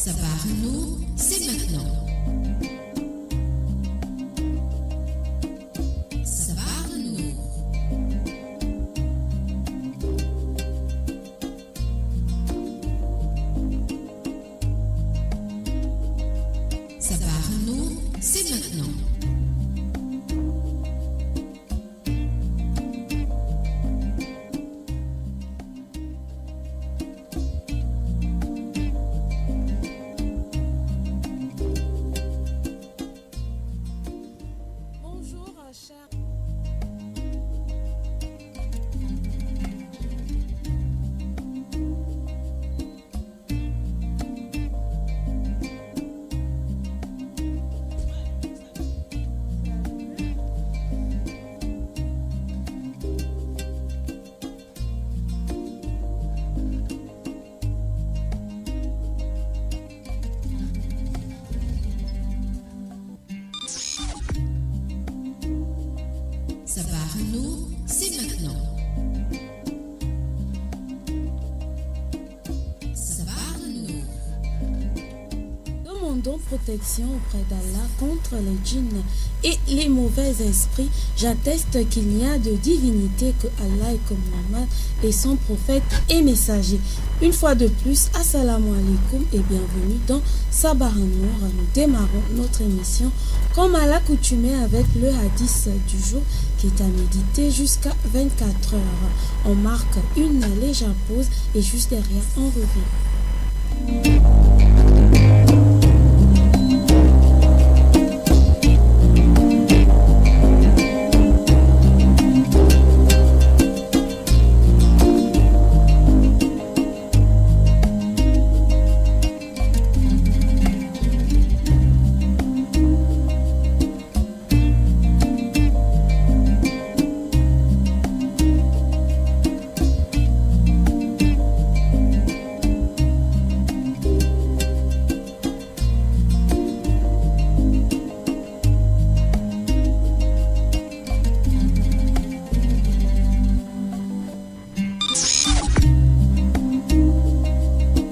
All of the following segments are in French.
Sabah Nour, c'est maintenant. Sabah Nour. Sabah Nour, c'est maintenant. Sabah Nour, c'est maintenant. Sabah Nour. Demandons protection auprès d'Allah contre les djinns et les mauvais esprits. J'atteste qu'il n'y a de divinité que Allah et que Muhammad et son prophète et messager. Une fois de plus, assalamu alaikum et bienvenue dans Sabah Nour. Nous démarrons notre émission comme à l'accoutumée avec le hadith du jour qui est à méditer jusqu'à 24 heures. On marque une légère pause et juste derrière on revient.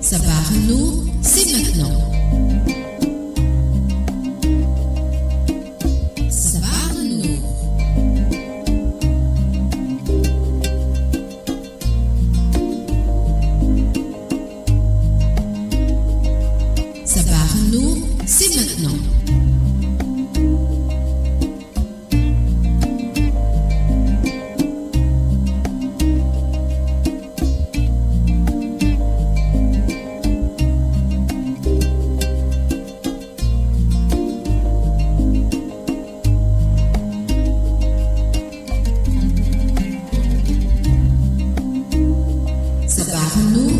Sabah Nour, c'est maintenant. Sabah Nour. Sabah Nour, c'est maintenant. Sabah Nour.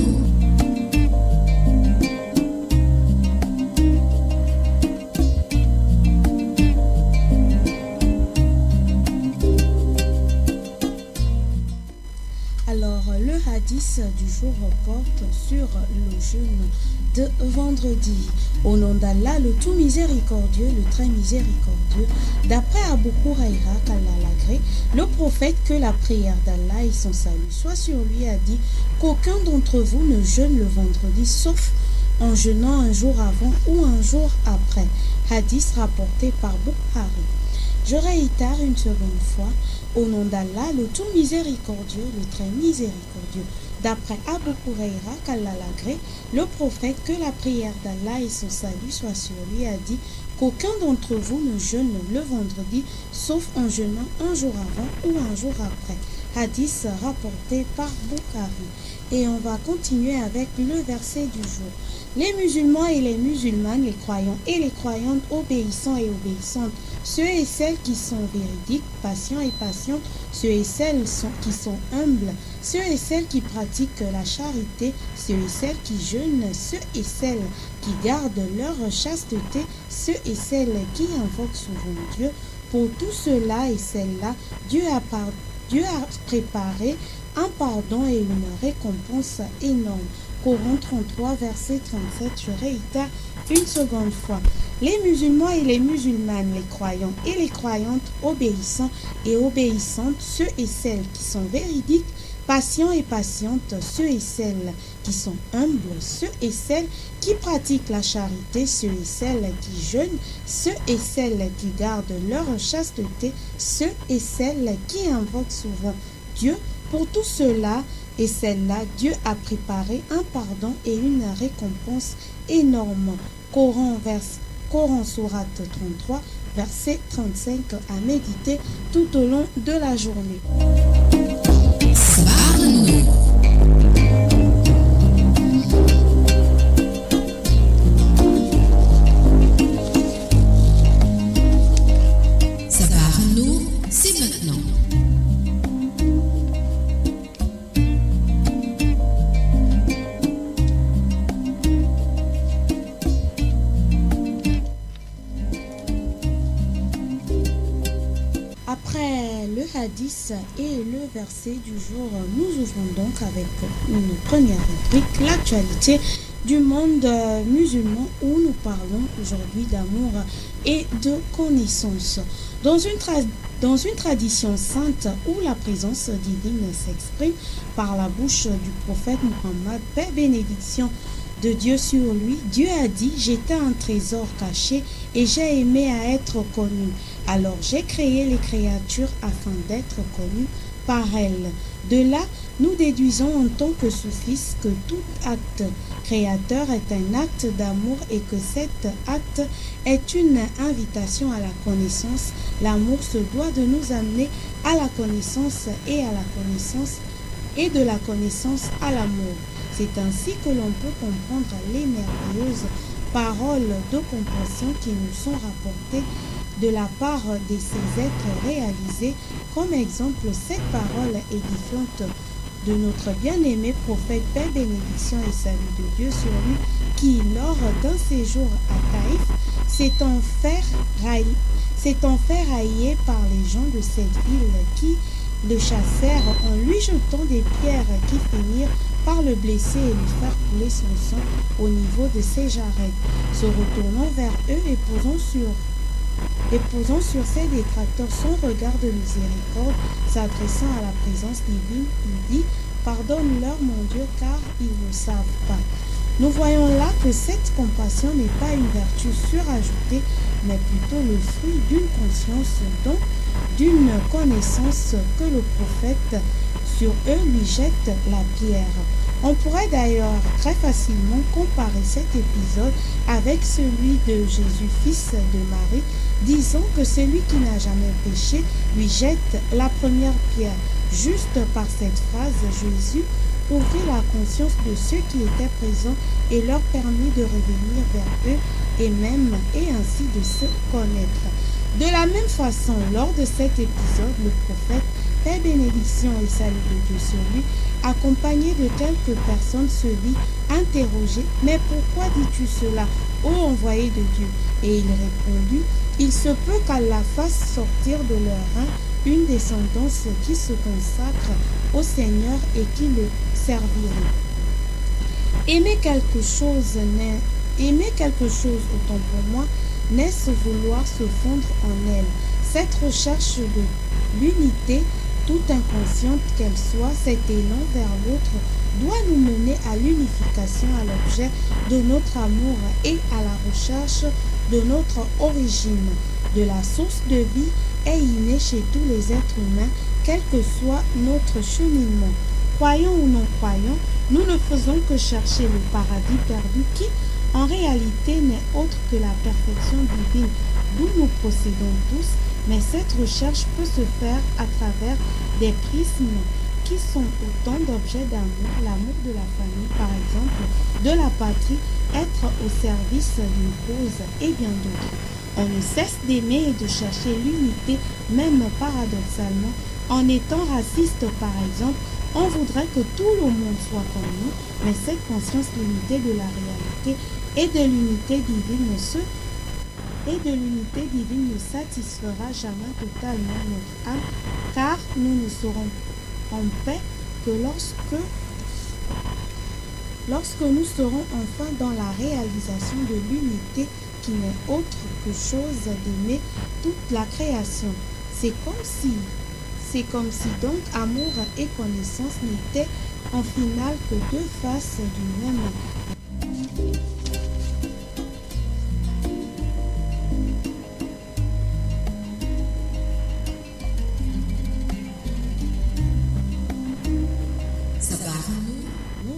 Alors, le hadith du jour porte sur le jeûne de vendredi. Au nom d'Allah, le tout miséricordieux, le très miséricordieux. D'après Abu Huraira, qu'Allah l'agrée, le prophète, que la prière d'Allah et son salut soit sur lui, a dit qu'aucun d'entre vous ne jeûne le vendredi, sauf en jeûnant un jour avant ou un jour après. Hadith rapporté par Bukhari. Je réitère une seconde fois, au nom d'Allah, le tout miséricordieux, le très miséricordieux. D'après Abu Huraira, qu'Allah l'agrée, le prophète, que la prière d'Allah et son salut soit sur lui, a dit qu'aucun d'entre vous ne jeûne le vendredi, sauf en jeûnant un jour avant ou un jour après. Hadith rapporté par Bukhari. Et on va continuer avec le verset du jour. Les musulmans et les musulmanes, les croyants et les croyantes, obéissants et obéissantes, ceux et celles qui sont véridiques, patients et patientes, ceux et celles qui sont humbles, ceux et celles qui pratiquent la charité, ceux et celles qui jeûnent, ceux et celles qui gardent leur chasteté, ceux et celles qui invoquent souvent Dieu. Pour tous ceux-là et celles-là, Dieu a préparé un pardon et une récompense énorme. Coran 33, verset 37, je réitère une seconde fois. Les musulmans et les musulmanes, les croyants et les croyantes, obéissants et obéissantes, ceux et celles qui sont véridiques, patients et patientes, ceux et celles qui sont humbles, ceux et celles qui pratiquent la charité, ceux et celles qui jeûnent, ceux et celles qui gardent leur chasteté, ceux et celles qui invoquent souvent Dieu. Pour tout cela et celles-là, Dieu a préparé un pardon et une récompense énorme. Coran sourate 33, verset 35 à méditer tout au long de la journée. Sabah Nour. Sabah Nour, c'est maintenant. Après le hadith et le verset du jour, nous ouvrons donc avec une première rubrique, l'actualité du monde musulman, où nous parlons aujourd'hui d'amour et de connaissance. Dans une tradition sainte où la présence divine s'exprime par la bouche du prophète Muhammad, paix et bénédiction de Dieu sur lui, Dieu a dit: j'étais un trésor caché et j'ai aimé à être connu. Alors j'ai créé les créatures afin d'être connues par elles. De là, nous déduisons en tant que soufis que tout acte créateur est un acte d'amour et que cet acte est une invitation à la connaissance. L'amour se doit de nous amener à la connaissance et de la connaissance à l'amour. C'est ainsi que l'on peut comprendre les merveilleuses paroles de compassion qui nous sont rapportées de la part de ces êtres réalisés. Comme exemple, cette parole édifiante de notre bien-aimé prophète, paix, bénédiction et salut de Dieu sur lui, qui, lors d'un séjour à Taïf, s'est fait railler par les gens de cette ville qui le chassèrent en lui jetant des pierres qui finirent par le blesser et lui faire couler son sang au niveau de ses jarrets. Se retournant vers eux et posant sur ses détracteurs son regard de miséricorde, s'adressant à la présence divine, il dit: pardonne-leur, mon Dieu, car ils ne savent pas. Nous voyons là que cette compassion n'est pas une vertu surajoutée, mais plutôt le fruit d'une conscience, donc d'une connaissance que le prophète sur eux lui jette la pierre. On pourrait d'ailleurs très facilement comparer cet épisode avec celui de Jésus, fils de Marie, disant que celui qui n'a jamais péché lui jette la première pierre. Juste par cette phrase, Jésus ouvrit la conscience de ceux qui étaient présents et leur permit de revenir vers eux et ainsi de se connaître. De la même façon, lors de cet épisode, le prophète, paix, bénédiction et salut de Dieu sur lui, accompagné de quelques personnes, se dit interrogé: mais pourquoi dis-tu cela, ô envoyé de Dieu? Et il répondit: il se peut qu'Allah fasse sortir de leur rein une descendance qui se consacre au Seigneur et qui le servirait. Aimer quelque chose, autant pour moi, n'est-ce vouloir se fondre en elle. Cette recherche de l'unité, tout inconsciente qu'elle soit, cet élan vers l'autre, doit nous mener à l'unification à l'objet de notre amour et à la recherche de notre origine. De la source de vie est innée chez tous les êtres humains, quel que soit notre cheminement. Croyants ou non croyants, nous ne faisons que chercher le paradis perdu qui, en réalité, n'est autre que la perfection divine, d'où nous procédons tous, mais cette recherche peut se faire à travers des prismes qui sont autant d'objets d'amour, l'amour de la famille par exemple, de la patrie, être au service d'une cause et bien d'autres. On ne cesse d'aimer et de chercher l'unité, même paradoxalement. En étant raciste par exemple, on voudrait que tout le monde soit comme nous, mais cette conscience limitée de la réalité et de l'unité divine ne satisfera jamais totalement notre âme, car nous ne serons en paix que lorsque nous serons enfin dans la réalisation de l'unité qui n'est autre que chose d'aimer toute la création. C'est comme si donc amour et connaissance n'étaient en finale que deux faces du même.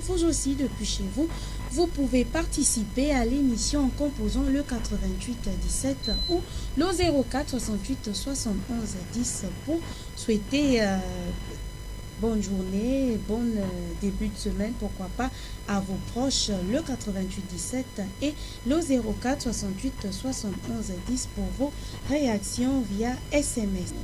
Vous aussi depuis chez vous, vous pouvez participer à l'émission en composant le 88 17 ou le 04 68 71 10 pour souhaiter bonne journée, bon début de semaine, pourquoi pas à vos proches, le 88 17 et le 04 68 71 10 pour vos réactions via SMS.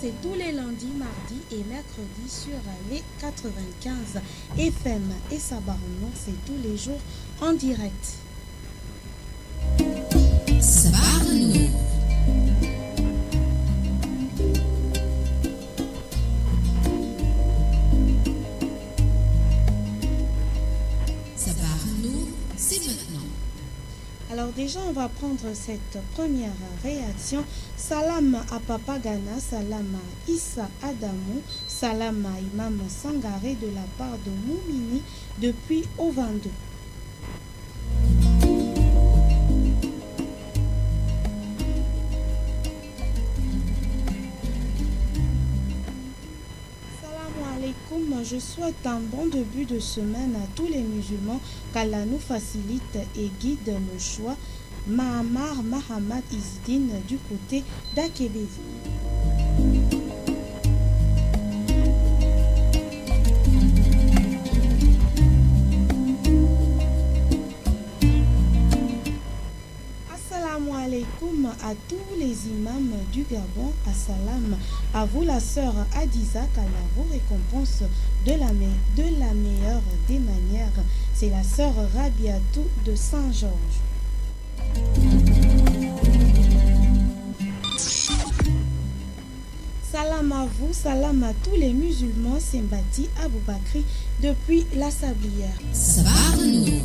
C'est tous les lundis, mardis et mercredis sur les 95 FM et Sabarano, c'est tous les jours en direct. Sabarano. Sabarano, c'est maintenant. Alors déjà, on va prendre cette première réaction. Salam à Papa Ghana, salam à Issa Adamou, salam à Imam Sangaré de la part de Moumini depuis Ovando. Je souhaite un bon début de semaine à tous les musulmans, qu'Allah nous facilite et guide le choix. Mahamar Mahamad Izdine du côté d'Akébézi. À tous les imams du Gabon, assalam à vous la sœur Adiza, qu'Allah vous récompense de la meilleure des manières. C'est la sœur Rabiatou de Saint-Georges. Salam à vous, salam à tous les musulmans, Sembati Aboubakri depuis la Sablière. Sabarano.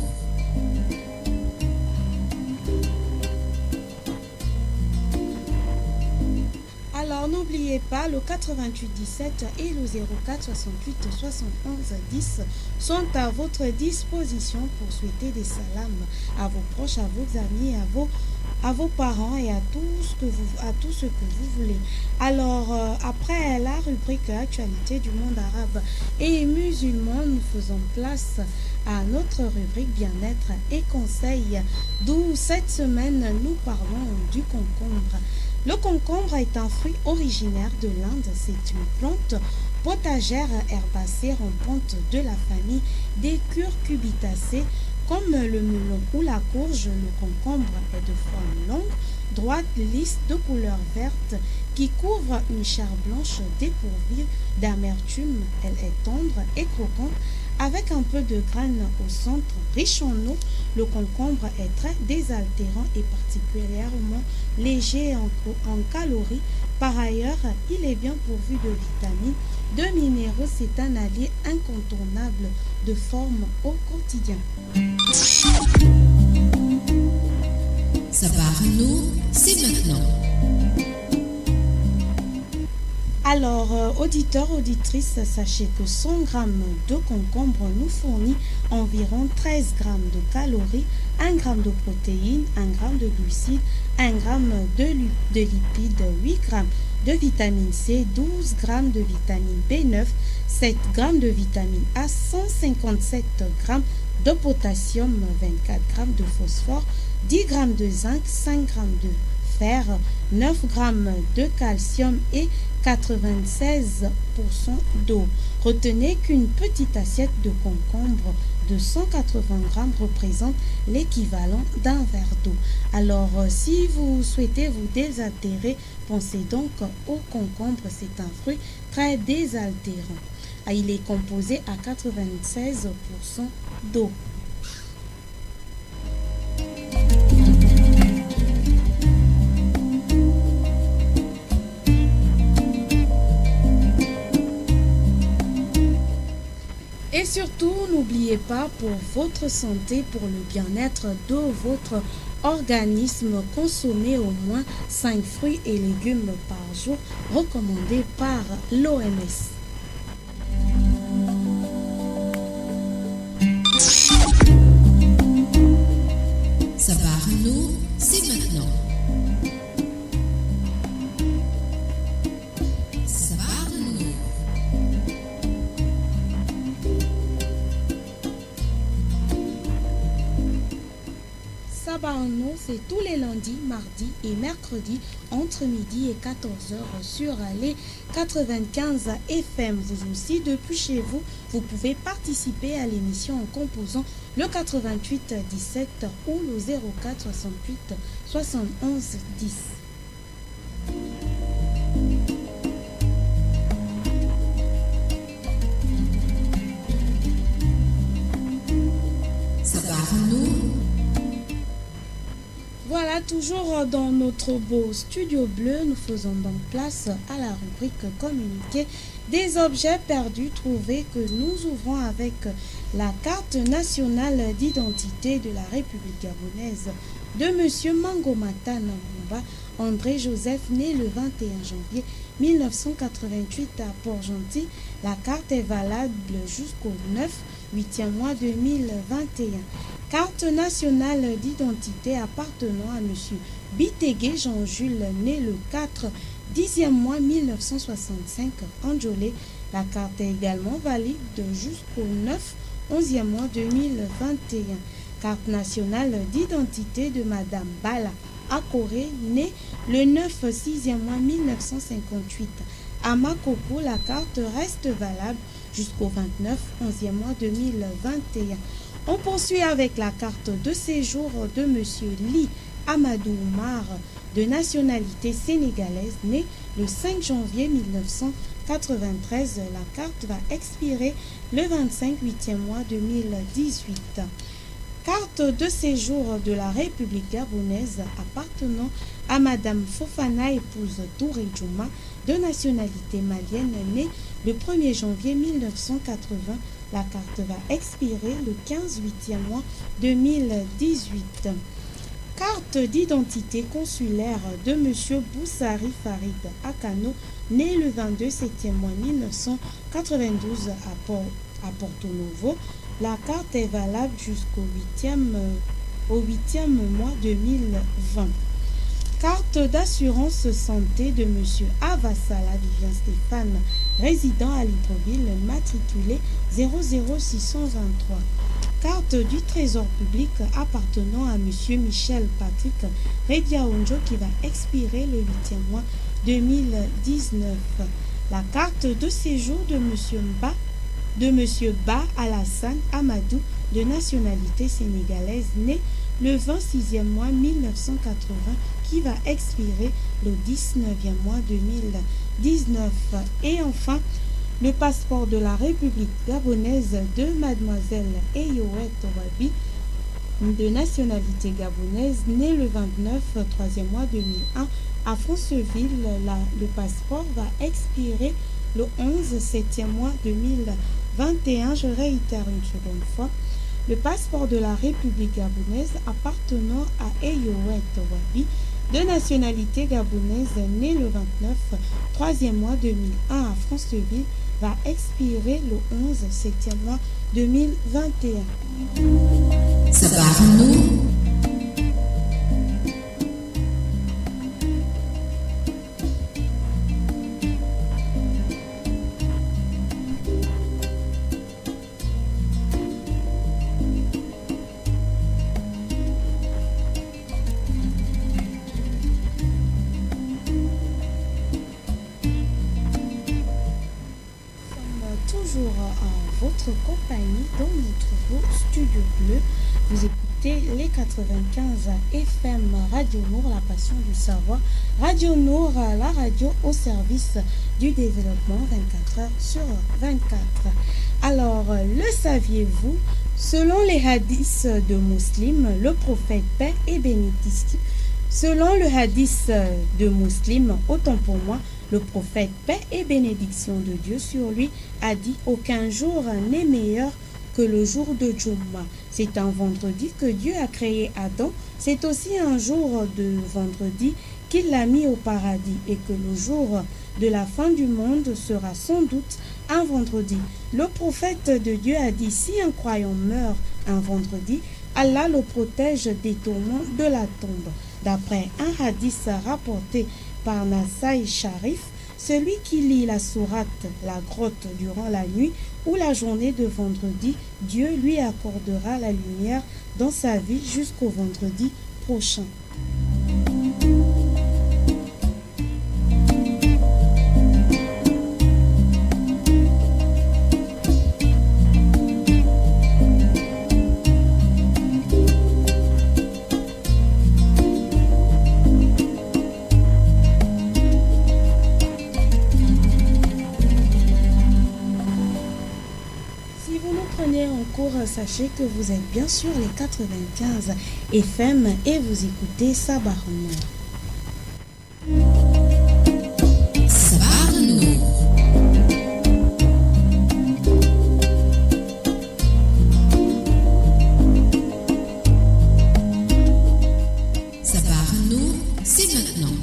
Alors n'oubliez pas, le 88 17 et le 04 68 71 10 sont à votre disposition pour souhaiter des salams à vos proches, à vos amis, à vos parents et à tout ce que vous voulez. Alors après la rubrique actualité du monde arabe et musulman, nous faisons place à notre rubrique bien-être et conseils, d'où cette semaine nous parlons du concombre. Le concombre est un fruit originaire de l'Inde. C'est une plante potagère herbacée rampante de la famille des curcubitacées. Comme le melon ou la courge, le concombre est de forme longue, droite, lisse, de couleur verte, qui couvre une chair blanche dépourvue d'amertume. Elle est tendre et croquante, avec un peu de graines au centre, riche en eau. Le concombre est très désaltérant et particulièrement léger en calories. Par ailleurs, il est bien pourvu de vitamines, de minéraux. C'est un allié incontournable de forme au quotidien. Sabarano, c'est maintenant. Alors, auditeurs, auditrices, sachez que 100 g de concombre nous fournit environ 13 g de calories, 1 g de protéines, 1 g de glucides, 1 g de lipides, 8 g de vitamine C, 12 g de vitamine B9, 7 g de vitamine A, 157 g de potassium, 24 g de phosphore, 10 g de zinc, 5 g de fer, 9 g de calcium et 96% d'eau. Retenez qu'une petite assiette de concombre de 180 g représente l'équivalent d'un verre d'eau. Alors, si vous souhaitez vous désaltérer, pensez donc au concombre. C'est un fruit très désaltérant. Il est composé à 96% d'eau. Et surtout, n'oubliez pas, pour votre santé, pour le bien-être de votre organisme, consommer au moins 5 fruits et légumes par jour, recommandé par l'OMS. Sabarno, c'est maintenant. Sabarno. Sabarno, c'est tous les lundis, mardis et mercredis entre midi et 14h sur les 95 FM. Vous aussi, depuis chez vous, vous pouvez participer à l'émission en composant le 88 17 ou le 04 68 71 10. Sabarno. Voilà, toujours dans notre beau studio bleu, nous faisons donc place à la rubrique communiqué des objets perdus trouvés que nous ouvrons avec la carte nationale d'identité de la République gabonaise de M. Mangomata Namumba André Joseph, né le 21 janvier 1988 à Port-Gentil. La carte est valable jusqu'au 8e mois 2021. Carte nationale d'identité appartenant à M. Bitegué Jean-Jules, né le 10e mois 1965, Anjolé. La carte est également valide jusqu'au 11e mois 2021. Carte nationale d'identité de Madame Bala Akore, née le 6e mois 1958. À Makoko, la carte reste valable jusqu'au 11e mois 2021. On poursuit avec la carte de séjour de M. Li Amadou Oumar, de nationalité sénégalaise, né le 5 janvier 1993. La carte va expirer le 8e mois 2018. Carte de séjour de la République gabonaise appartenant à Madame Fofana, épouse Touré Djouma, de nationalité malienne, née le 1er janvier 1980. La carte va expirer le 8e mois 2018. Carte d'identité consulaire de M. Boussari Farid Akano, né le 7e mois 1992 à Porto Novo. La carte est valable jusqu'au 8e mois 2020. Carte d'assurance santé de M. Avassala Vivien Stéphane, résident à Libreville, matriculé 00623. Carte du Trésor public appartenant à M. Michel Patrick Rediaonjo qui va expirer le 8e mois 2019. La carte de séjour de M. Ba Alassane Amadou, de nationalité sénégalaise, né le 26e mois 1980, qui va expirer le 19e mois 2019. Et enfin, le passeport de la République gabonaise de Mademoiselle Eyouet Wabi, de nationalité gabonaise, né le 3e mois 2001 à Franceville. Le passeport va expirer le 7e mois 2021. Je réitère une seconde fois. Le passeport de la République gabonaise appartenant à Eyouet Wabi, de nationalité gabonaise, né le 3e mois 2001 à Franceville, va expirer le 7e mois 2021. Sabarno. Votre compagnie dans notre beau studio bleu. Vous écoutez les 95 FM Radio Nour, la passion du savoir. Radio Nour, la radio au service du développement 24 heures sur 24. Alors, le saviez-vous? Selon les hadiths de Muslim, le prophète, paix et bénédiction. Selon le hadith de Muslim, autant pour moi, le prophète, paix et bénédiction de Dieu sur lui, a dit: aucun jour n'est meilleur que le jour de Jumma. C'est un vendredi que Dieu a créé Adam. C'est aussi un jour de vendredi qu'il l'a mis au paradis et que le jour de la fin du monde sera sans doute un vendredi. Le prophète de Dieu a dit, si un croyant meurt un vendredi, Allah le protège des tourments de la tombe. D'après un hadith rapporté par Nasai Sharif, celui qui lit la sourate, la grotte durant la nuit ou la journée de vendredi, Dieu lui accordera la lumière dans sa vie jusqu'au vendredi prochain. Sachez que vous êtes bien sur les 95 FM et vous écoutez Sabah Nour. Sabah Nour. Sabah Nour, c'est maintenant.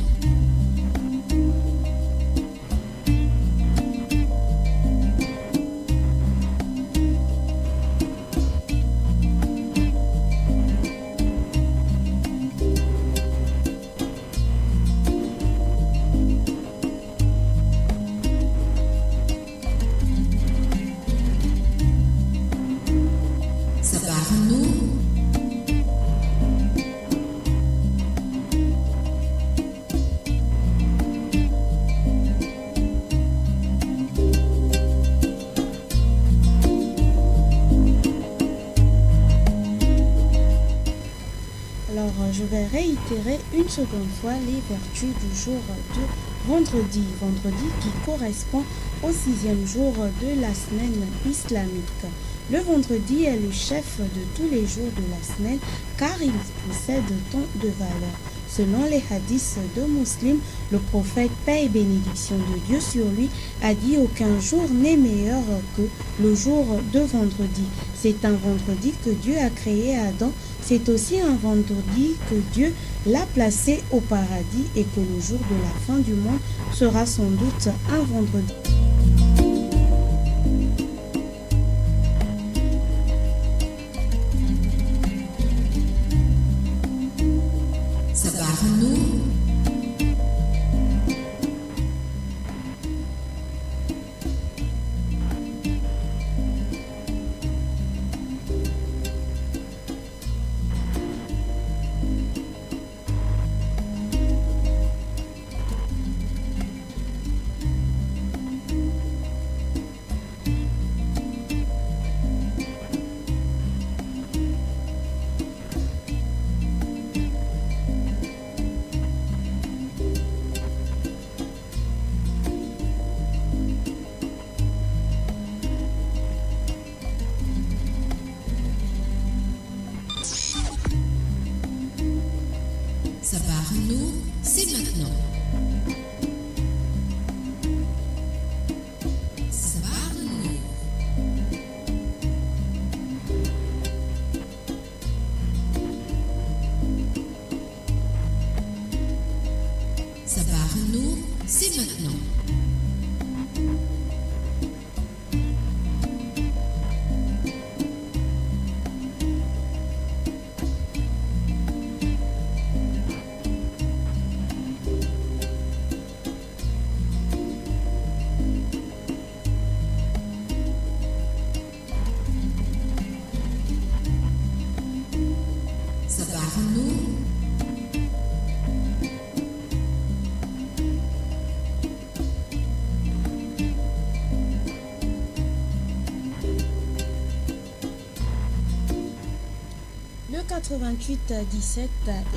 Je vais réitérer une seconde fois les vertus du jour de vendredi. Vendredi qui correspond au 6e jour de la semaine islamique. Le vendredi est le chef de tous les jours de la semaine car il possède tant de valeurs. Selon les hadiths de Muslim, le prophète, paix et bénédiction de Dieu sur lui, a dit aucun jour n'est meilleur que le jour de vendredi. C'est un vendredi que Dieu a créé Adam. C'est aussi un vendredi que Dieu l'a placé au paradis et que le jour de la fin du monde sera sans doute un vendredi. Sabah Nour. Sabah Nour, c'est maintenant. Sabah Nour. Sabah Nour, c'est maintenant. Sabah Nour. Le 88 17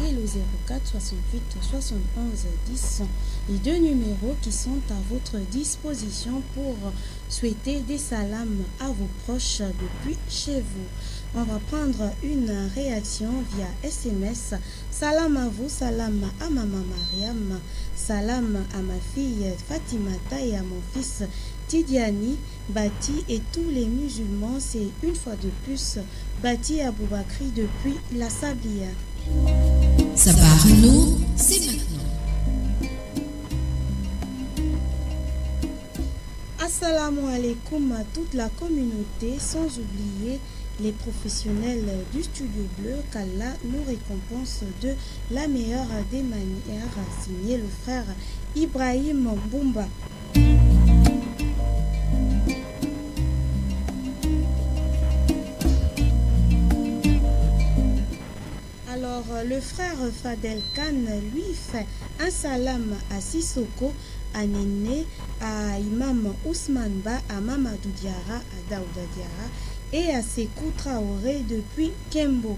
et le 04 68 71 10 sont les deux numéros qui sont à votre disposition pour souhaiter des salams à vos proches depuis chez vous. On va prendre une réaction via SMS. Salam à vous, salam à maman Mariam, salam à ma fille Fatimata et à mon fils Tidiane, Bati et tous les musulmans. C'est une fois de plus Bati Aboubakri depuis la Sabia. Sabah Nour, c'est maintenant. Assalamu alaikum à toute la communauté, sans oublier les professionnels du Studio Bleu, qu'Allah nous récompense de la meilleure des manières, signé le frère Ibrahim Boumba. Alors, le frère Fadel Khan lui fait un salam à Sissoko, à Néné, à Imam Ousmane Ba, à Mamadou Diara, à Daouda Diara et à Sekou Traoré depuis Kembo.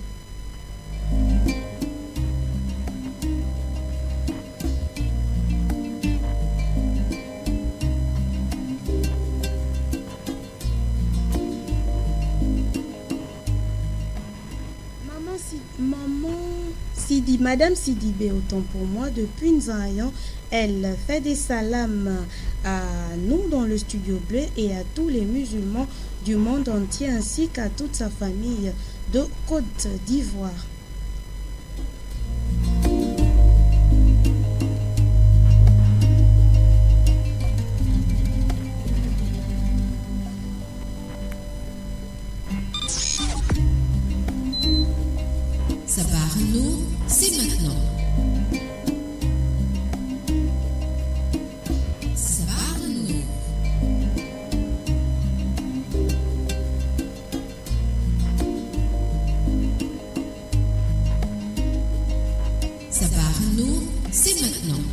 Madame Sidibé, autant pour moi, depuis Nzayan, elle fait des salams à nous dans le Studio Bleu et à tous les musulmans du monde entier ainsi qu'à toute sa famille de Côte d'Ivoire. Sabah Nour, c'est maintenant. Sabah Nour. Sabah Nour, c'est maintenant.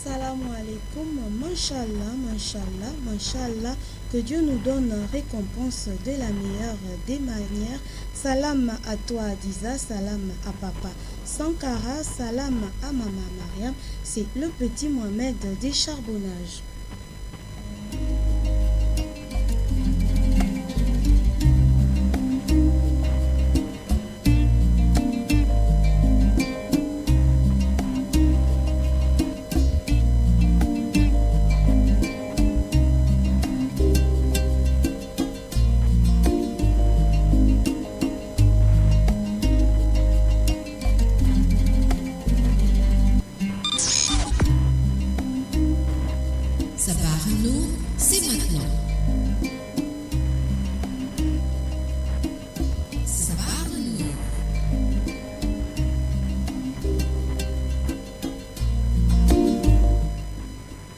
Salam alaikum, Mashallah, Mashallah, Mashallah, que Dieu nous donne récompense de la meilleure des manières. Salam à toi Adiza, salam à papa Sankara, salam à maman Mariam, c'est le petit Mohamed des charbonnages. Sabah Nour, c'est maintenant. Sabah Nour.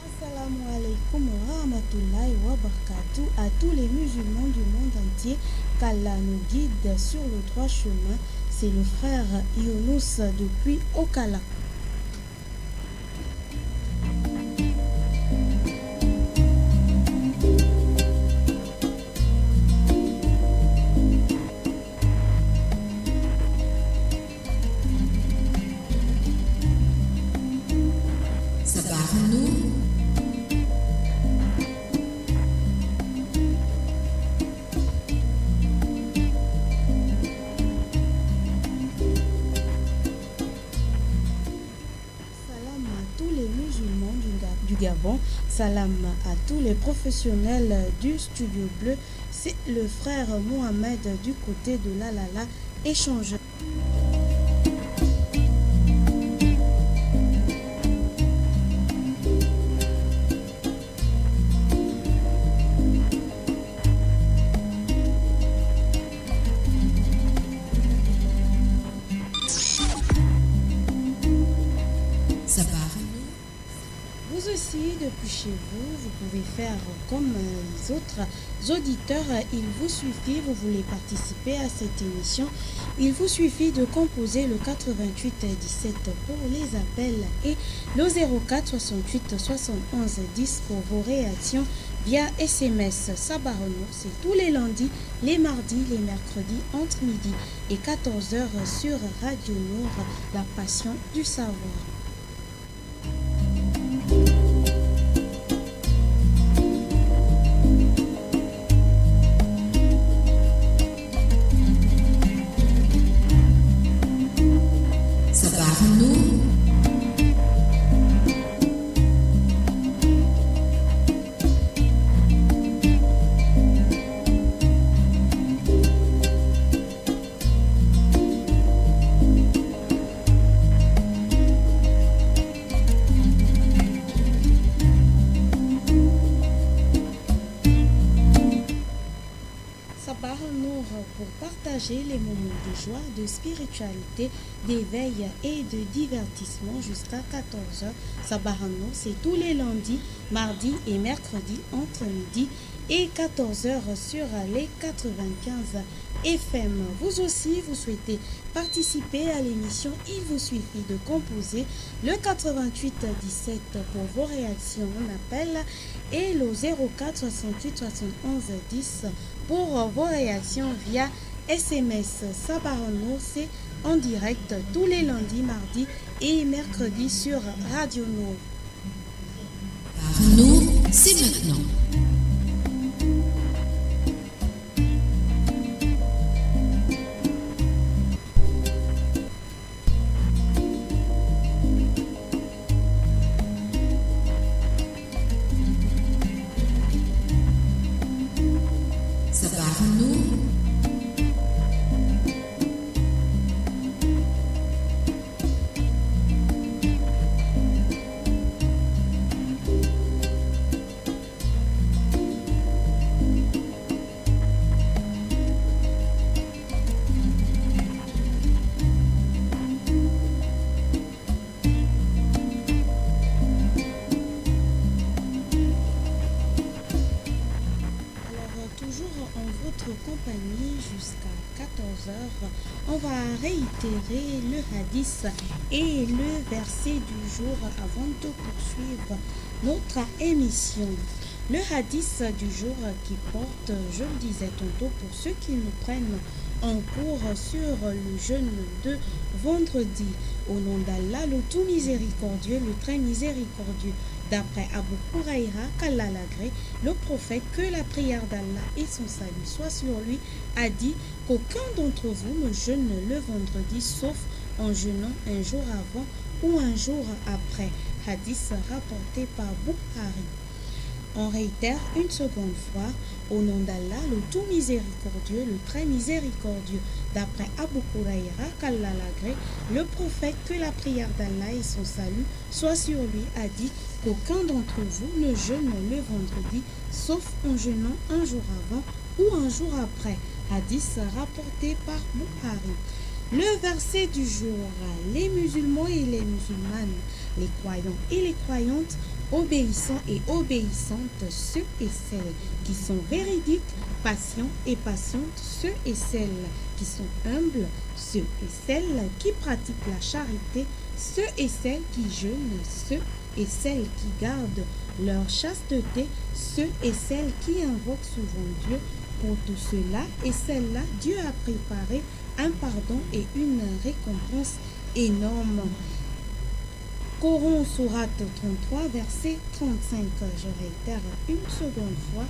Assalamu alaikum wa rahmatullahi wa barakatuh à tous les musulmans du monde entier, qu'Allah nous guide sur le droit chemin. C'est le frère Younous depuis Okala. Sabah Nour. Salam à tous les musulmans du Gabon, salam à tous les professionnels du Studio Bleu. C'est le frère Mohamed du côté de l'Alala échangeur. Sabah Nour. Vous aussi, depuis chez vous, vous pouvez faire comme les autres auditeurs. Il vous suffit, vous voulez participer à cette émission, il vous suffit de composer le 88 17 pour les appels et le 04 68 71 10 pour vos réactions via SMS Sabah Nour. C'est tous les lundis, les mardis, les mercredis entre midi et 14h sur Radio Nour, la passion du savoir. Pour partager les moments de joie, de spiritualité, d'éveil et de divertissement jusqu'à 14h. Sabah Nour, c'est tous les lundis, mardis et mercredis entre midi et 14h sur les 95 FM. Vous aussi, vous souhaitez participer à l'émission, il vous suffit de composer le 88 17 pour vos réactions en appel et le 04 68 71 10 pour vos réactions via SMS. Sabah Nour, c'est en direct tous les lundis, mardis et mercredis sur Radio Nour. Nour, c'est maintenant. On va réitérer le hadith et le verset du jour avant de poursuivre notre émission. Le hadith du jour qui porte, je le disais tantôt, pour ceux qui nous prennent en cours sur le jeûne de vendredi. Au nom d'Allah, le tout miséricordieux, le très miséricordieux. D'après Abu Huraira, qu'Allah l'agrée, le prophète, que la prière d'Allah et son salut soient sur lui, a dit qu'aucun d'entre vous ne jeûne le vendredi sauf en jeûnant un jour avant ou un jour après. Hadith rapporté par Bukhari. On réitère une seconde fois, au nom d'Allah, le tout miséricordieux, le très miséricordieux. D'après Abu Huraira, qu'Allah l'agrée, le prophète, que la prière d'Allah et son salut soient sur lui, a dit qu'aucun d'entre vous ne jeûne le vendredi, sauf en jeûnant un jour avant ou un jour après. Hadith rapporté par Bukhari. Le verset du jour, les musulmans et les musulmanes, les croyants et les croyantes, obéissants et obéissantes, ceux et celles qui sont véridiques, patients et patientes, ceux et celles qui sont humbles, ceux et celles qui pratiquent la charité, ceux et celles qui jeûnent, ceux et celles qui gardent leur chasteté, ceux et celles qui invoquent souvent Dieu. Pour tout cela et celle-là, Dieu a préparé un pardon et une récompense énorme. Coran Sourate 33, verset 35. Je réitère une seconde fois.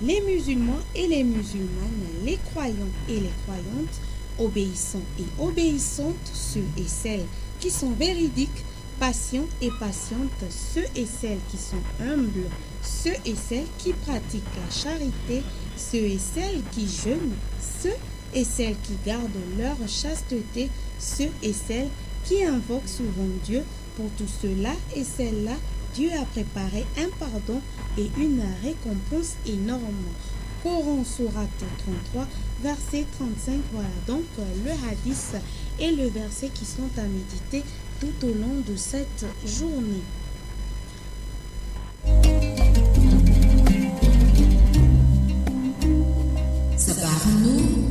Les musulmans et les musulmanes, les croyants et les croyantes, obéissants et obéissantes, ceux et celles qui sont véridiques, patients et patientes, ceux et celles qui sont humbles, ceux et celles qui pratiquent la charité, ceux et celles qui jeûnent, ceux et celles qui gardent leur chasteté, ceux et celles qui invoquent souvent Dieu. Pour tout cela et celle-là, Dieu a préparé un pardon et une récompense énorme. Coran Sourate 33, verset 35. Voilà donc le hadith et le verset qui sont à méditer tout au long de cette journée. Sabah Nour.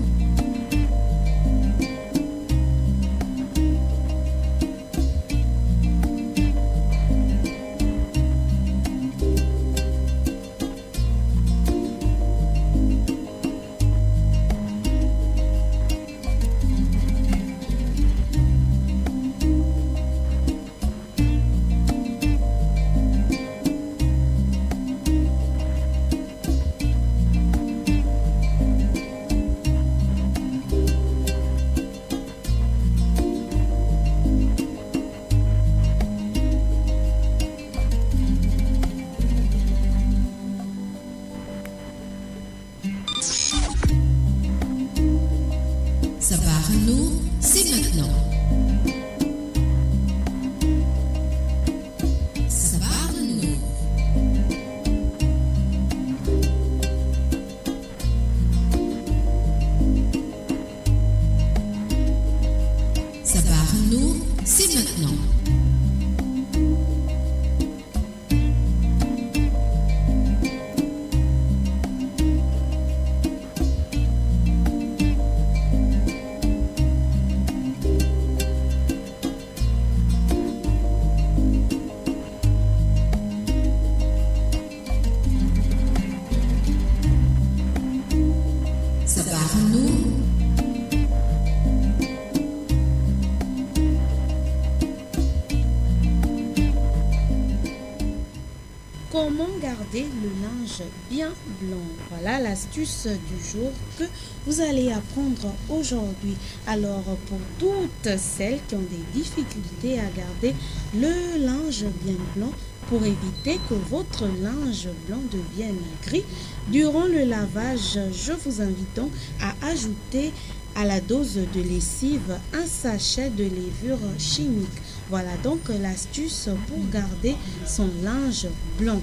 Comment garder le linge bien blanc? Voilà l'astuce du jour que vous allez apprendre aujourd'hui. Alors, pour toutes celles qui ont des difficultés à garder le linge bien blanc, pour éviter que votre linge blanc devienne gris, durant le lavage, je vous invite donc à ajouter à la dose de lessive un sachet de levure chimique. Voilà donc l'astuce pour garder son linge blanc.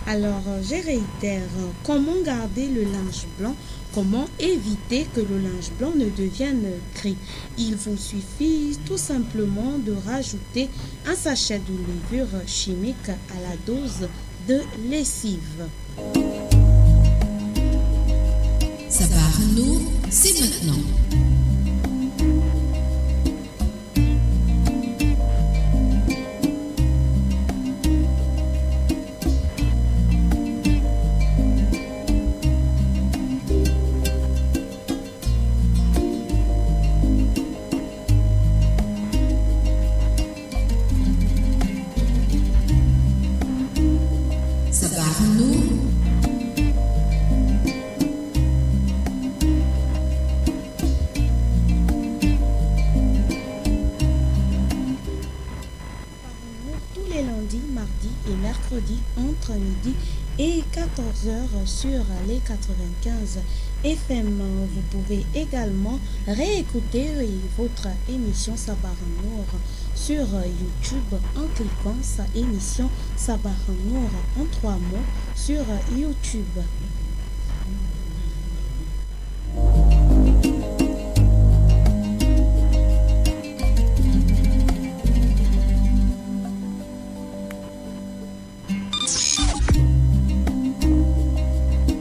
Alors, je réitère, comment garder le linge blanc? Comment éviter que le linge blanc ne devienne gris? Il vous suffit tout simplement de rajouter un sachet de levure chimique à la dose de lessive. Sabah Nour, c'est maintenant. Sabah Nour, Tous les lundis, mardis et mercredis entre midi et 14 heures sur les 95 FM. Vous pouvez également réécouter votre émission Sabah Nour sur YouTube en cliquant sa émission Sabah Nour en 3 mots sur YouTube.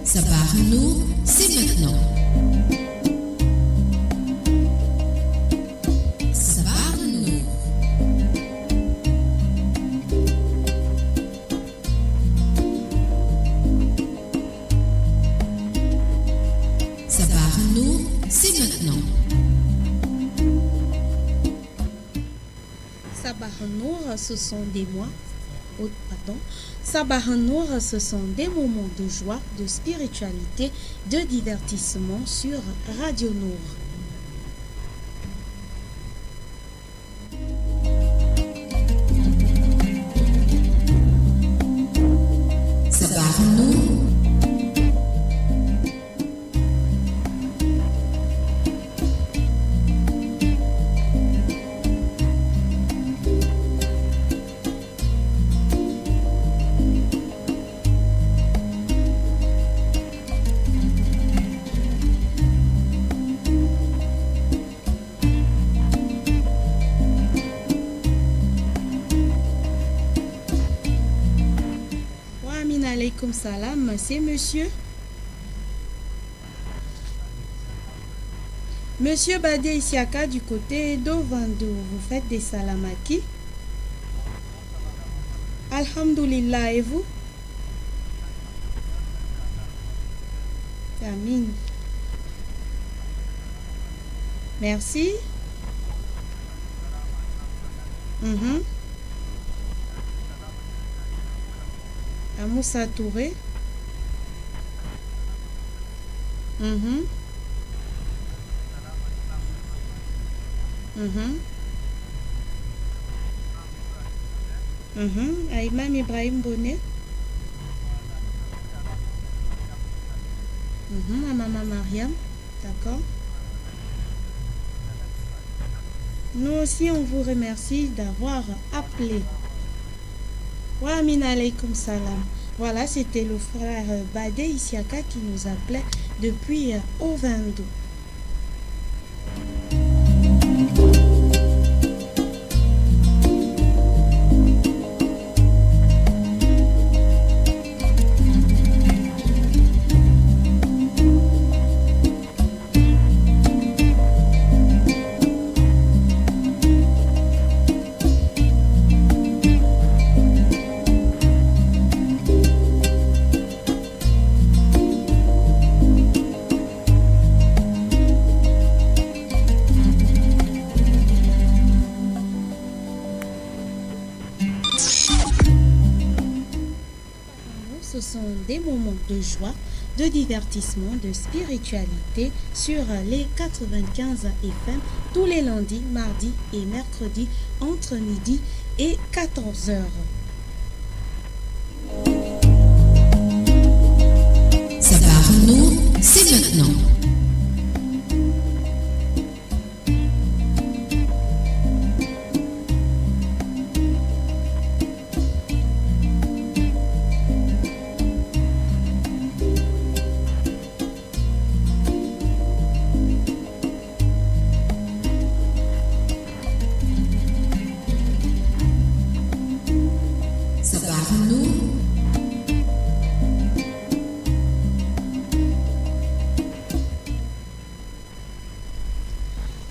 Sabah Nour, c'est maintenant. Sabah Nour. Sabah Nour, c'est maintenant. Sabah Nour, ce sont des mois. Sabah Nour, ce sont des moments de joie, de spiritualité, de divertissement sur Radio Nour. Sabah Nour, Wa amin alaykoum salam, c'est monsieur. Monsieur Badé Isiaka du côté d'Ovando, vous faites des salamaki? Alhamdulillah, et vous? Amin. Merci. À Moussa Touré. À Imam Ibrahim Bonnet. À Maman Mariam. D'accord. Nous aussi, on vous remercie d'avoir appelé. Wa amin alaykoum salam. Voilà, c'était le frère Badé Isiaka qui nous appelait depuis Ovando. ce sont des moments de joie, de divertissement, de spiritualité sur les 95 FM tous les lundis, mardis et mercredis entre midi et 14 heures. Sabah Nour, c'est maintenant.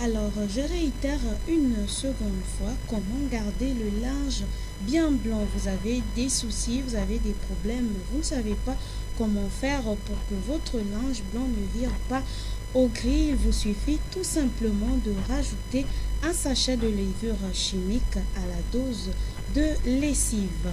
Alors, je réitère une seconde fois comment garder le linge bien blanc. Vous avez des soucis, vous avez des problèmes, vous ne savez pas comment faire pour que votre linge blanc ne vire pas au gris. Il vous suffit tout simplement de rajouter un sachet de levure chimique à la dose de lessive.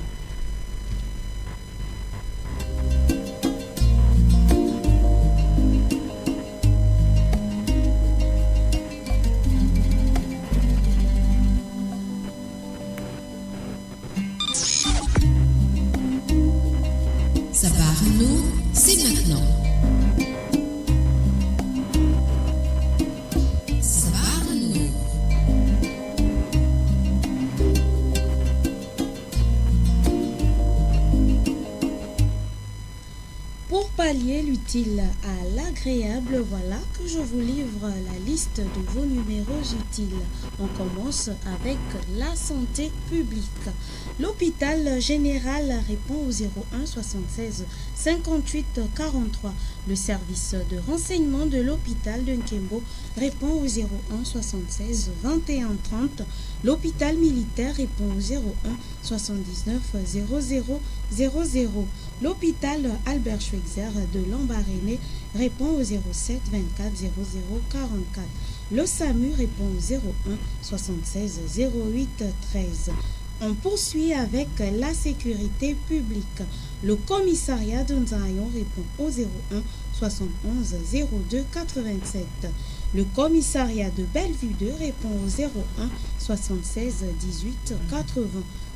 Sabah Nour, c'est maintenant. Sabah Nour. Pour pallier l'utile à l'agréable, voilà que je vous livre la liste de vos numéros utiles. On commence avec la santé publique. L'hôpital général répond au 01 76 58 43. Le service de renseignement de l'hôpital de Nkembo répond au 01 76 21 30. L'hôpital militaire répond au 01 79 00 00. L'hôpital Albert Schweitzer de Lambaréné répond au 07 24 00 44. Le SAMU répond au 01 76 08 13. On poursuit avec la sécurité publique. Le commissariat de Nzayon répond au 01 71 02 87. Le commissariat de Bellevue 2 répond au 01 76 18 80.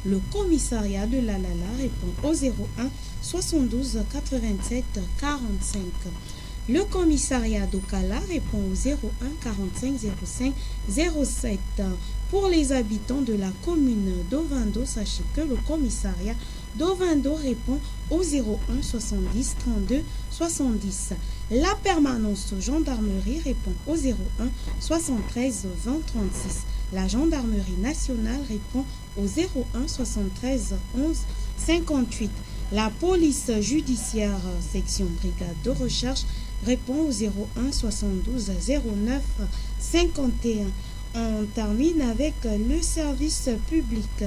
Le commissariat de Lalala répond au 01 72 87 45. Le commissariat d'Okala répond au 01 45 05 07. Pour les habitants de la commune d'Ovando, sachez que le commissariat d'Ovando répond au 01 70 32 70. La permanence gendarmerie répond au 01 73 20 36. La gendarmerie nationale répond au 01 73 11 58. La police judiciaire section brigade de recherche répond au 01 72 09 51. On termine avec le service public.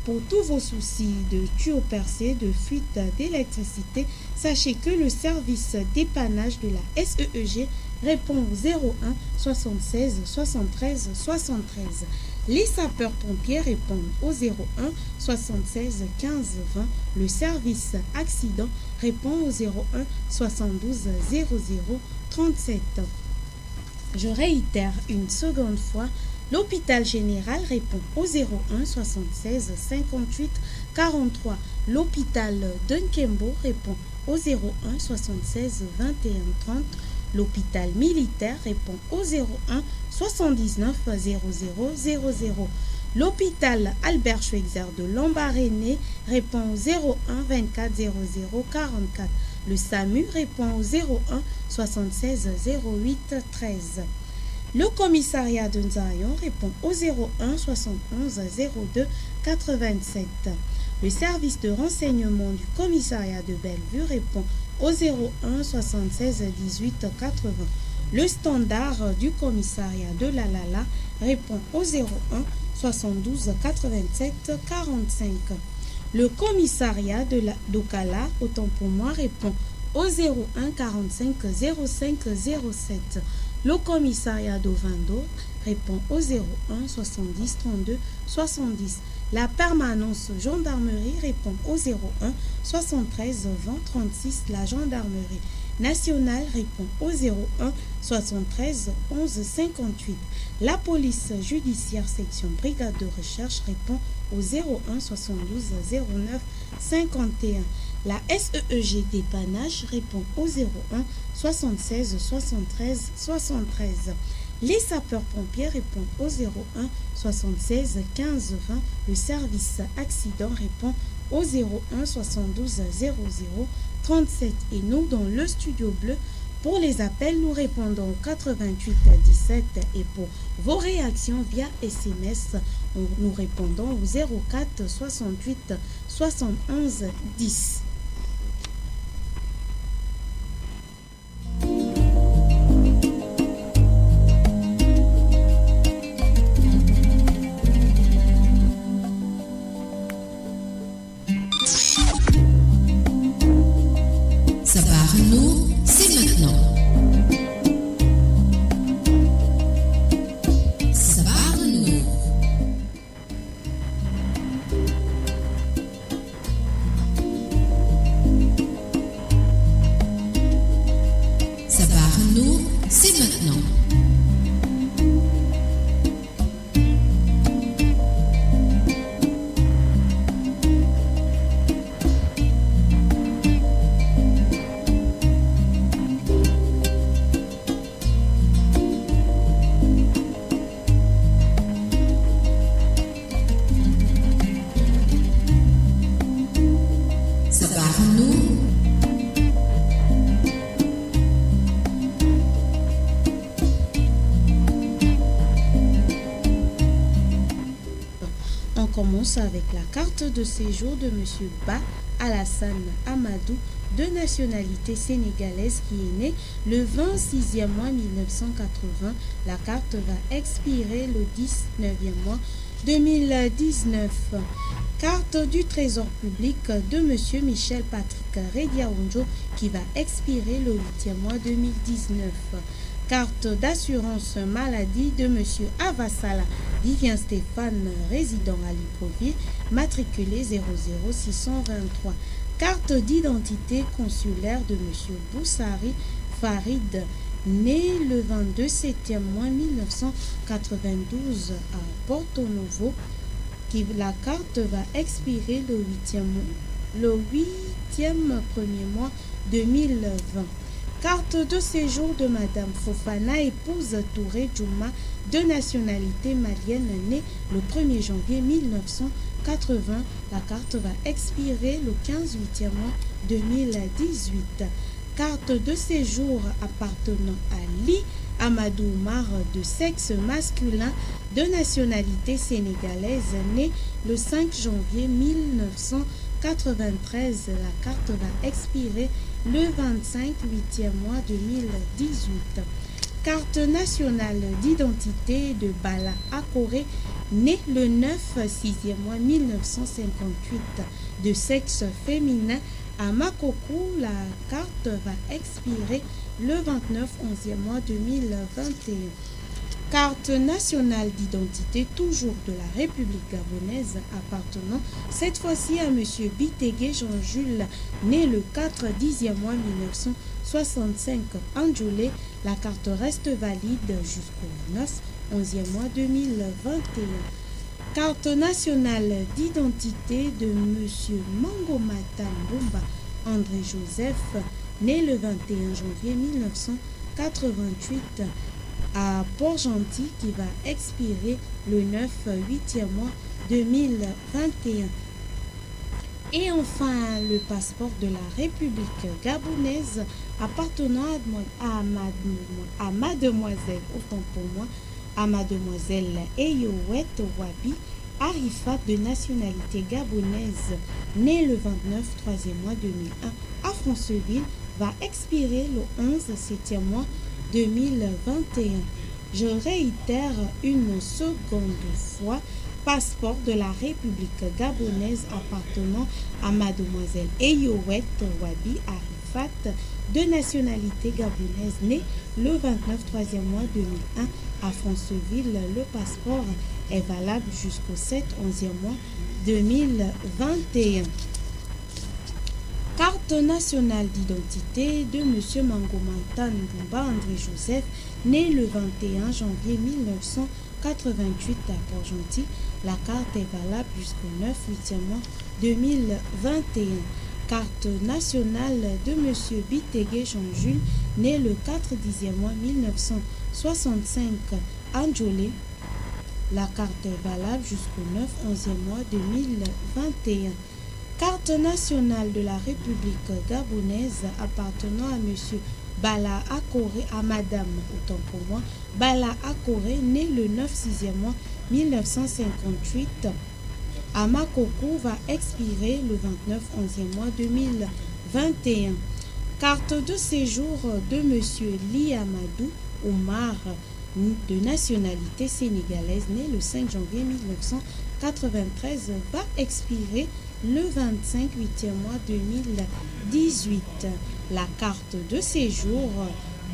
Pour tous vos soucis de tuyaux percés, de fuite d'électricité, sachez que le service dépannage de la SEEG répond au 01 76 73 73. Les sapeurs-pompiers répondent au 01 76 15 20. Le service accident répond au 01 72 00 37. Je réitère une seconde fois. L'hôpital général répond au 01 76 58 43. L'hôpital d'Nkembo répond au 01 76 21 30. L'hôpital militaire répond au 01 79 00 00. L'hôpital Albert Schweitzer de Lambaréné répond au 01 24 00 44. Le SAMU répond au 01 76 08 13. Le commissariat de Nzayon répond au 01 71 02 87. Le service de renseignement du commissariat de Bellevue répond au 01 76 18 80. Le standard du commissariat de Lalala répond au 01 72 87 45. Le commissariat d'Okala, autant pour moi, répond au 01 45 05 07. Le commissariat d'Ovando répond au 01 70 32 70. La permanence gendarmerie répond au 01 73 20 36. La gendarmerie nationale répond au 01 73 11 58. La police judiciaire section brigade de recherche répond au 01 72 09 51. La SEEG dépannage répond au 01 76 73 73. Les sapeurs-pompiers répondent au 01 76 15 20. Le service accident répond au 01 72 00 37. Et nous, dans le studio bleu, pour les appels, nous répondons au 88 17. Et pour vos réactions via SMS, nous répondons au 04 68 71 10. Avec la carte de séjour de M. Ba Alassane Amadou, de nationalité sénégalaise, qui est né le 26e mois 1980. La carte va expirer le 19e mois 2019. Carte du Trésor public de M. Michel Patrick Rediaounjo, qui va expirer le 8e mois 2019. Carte d'assurance maladie de M. Avassala Vivien Stéphane, résident à Libreville, matriculé 00623. Carte d'identité consulaire de M. Boussari Farid, né le 22 septembre 1992 à Porto Novo. La carte va expirer le 8e premier mois 2020. Carte de séjour de Madame Fofana, épouse Touré Djouma, de nationalité malienne, née le 1er janvier 1980. La carte va expirer le 15e mois 2018. Carte de séjour appartenant à Li Amadou Omar, de sexe masculin, de nationalité sénégalaise, né le 5 janvier 1993. La carte va expirer le 25 8e mois 2018. Carte nationale d'identité de Bala Akore, né le 9 6e mois 1958, de sexe féminin, à Makoko. La carte va expirer le 29 11e mois 2021. Carte nationale d'identité toujours de la République gabonaise, appartenant cette fois-ci à M. Bitégué Jean-Jules, né le 4 10e mois 1965, Andjoulé. La carte reste valide jusqu'au 9 11e mois 2021. Carte nationale d'identité de M. Mangomata Mbumba André Joseph, né le 21 janvier 1988 à Port-Gentil, qui va expirer le 9 8e mois 2021. Et enfin, le passeport de la République gabonaise appartenant à mademoiselle, autant pour moi, à mademoiselle Eyowet Wabi Arifat, de nationalité gabonaise, née le 29 3e mois 2001 à Franceville, va expirer le 11 7e mois 2021. Je réitère une seconde fois: passeport de la République gabonaise appartenant à mademoiselle Eyowet Wabi Arifat, de nationalité gabonaise, née le 29 3e mois 2001 à Franceville. Le passeport est valable jusqu'au 7-11e mois 2021. Carte nationale d'identité de M. Mangomantan Bumba André Joseph, né le 21 janvier 1988 à Port-Gentil. La carte est valable jusqu'au 9-8e mois 2021. Carte nationale de M. Bitegue Jean-Jules, né le 4-10e mois 1965 à Ndjolé. La carte est valable jusqu'au 9-11e mois 2021. Carte nationale de la République gabonaise appartenant à M. Bala Akore, à Madame, autant pour moi, Bala Akore, né le 9-6e mois 1958 à Makoko, va expirer le 29-11e mois 2021. Carte de séjour de M. Li Amadou Omar, de nationalité sénégalaise, né le 5 janvier 1993, va expirer le 25-8e mois 2018. La carte de séjour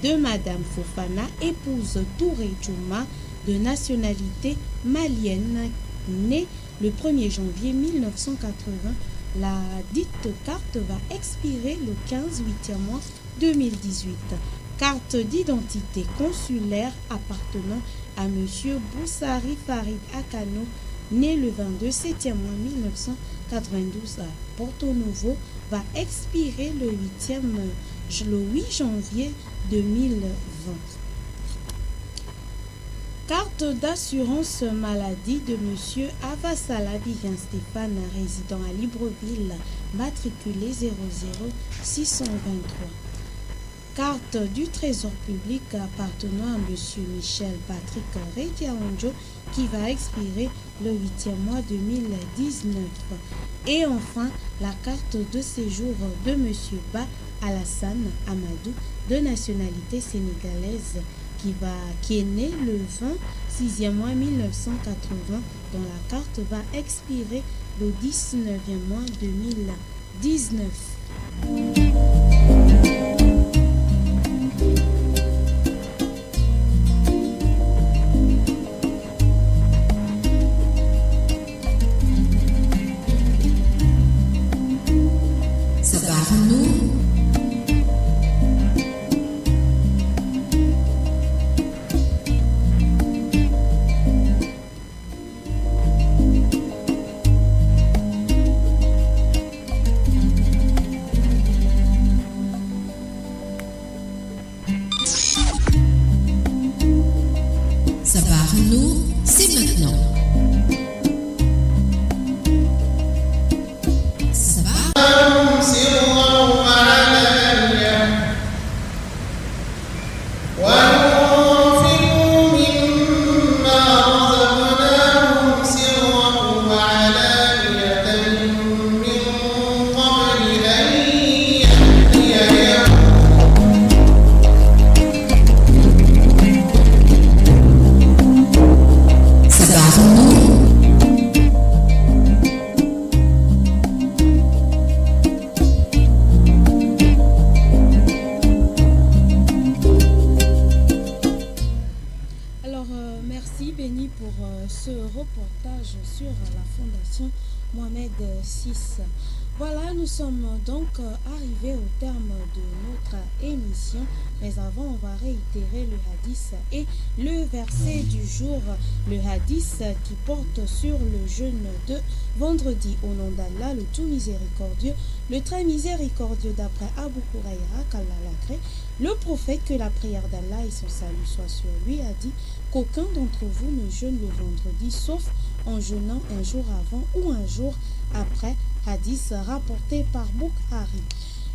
de Madame Fofana, épouse Touré Djouma, de nationalité malienne, née le 1er janvier 1980. La dite carte va expirer le 15-8e mois 2018. Carte d'identité consulaire appartenant à M. Boussari Farid Akano, né le 22 7e mois 1992 à Porto Novo, va expirer le 8 janvier 2020. Carte d'assurance maladie de M. Avasala Vivien Stéphane, résident à Libreville, matriculé 00623. Carte du Trésor public appartenant à M. Michel Patrick Rediaonjo, qui va expirer le 8e mois 2019. Et enfin, la carte de séjour de M. Ba Alassane Amadou, de nationalité sénégalaise, qui est né le 26e mois 1980, dont la carte va expirer le 19e mois 2019. C'est maintenant. Ça va? Ce reportage sur la Fondation Mohamed VI. Voilà, nous sommes donc arrivés au terme de notre émission, mais avant on va réitérer le hadith et le verset du jour, le hadith qui porte sur le jeûne de vendredi. Au nom d'Allah, le tout miséricordieux, le très miséricordieux, d'après Abu Huraira, qu'Allah l'agrée, le prophète, que la prière d'Allah et son salut soient sur lui, a dit qu'aucun d'entre vous ne jeûne le vendredi, sauf en jeûnant un jour avant ou un jour après. Hadith rapporté par Bukhari.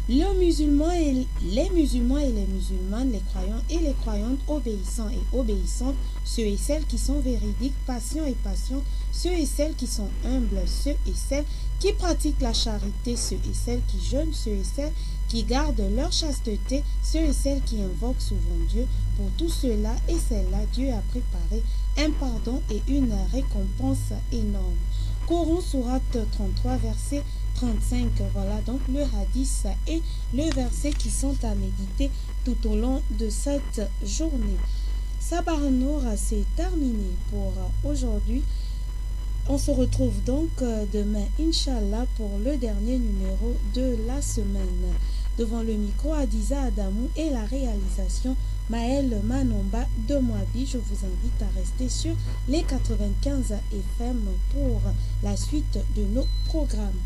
Les musulmans et les musulmanes, les croyants et les croyantes, obéissants et obéissantes, ceux et celles qui sont véridiques, patients et patientes, ceux et celles qui sont humbles, ceux et celles qui pratiquent la charité, ceux et celles qui jeûnent, ceux et celles qui gardent leur chasteté, ceux et celles qui invoquent souvent Dieu. Pour tout cela et celle-là, Dieu a préparé un pardon et une récompense énorme. Coran sourate 33, verset 35. Voilà donc le hadith et le verset qui sont à méditer tout au long de cette journée. Sabarnour, c'est terminé pour aujourd'hui. On se retrouve donc demain, Inch'Allah, pour le dernier numéro de la semaine. Devant le micro, Adiza Adamou et la réalisation, Maël Manomba de Moabi. Je vous invite à rester sur les 95 FM pour la suite de nos programmes.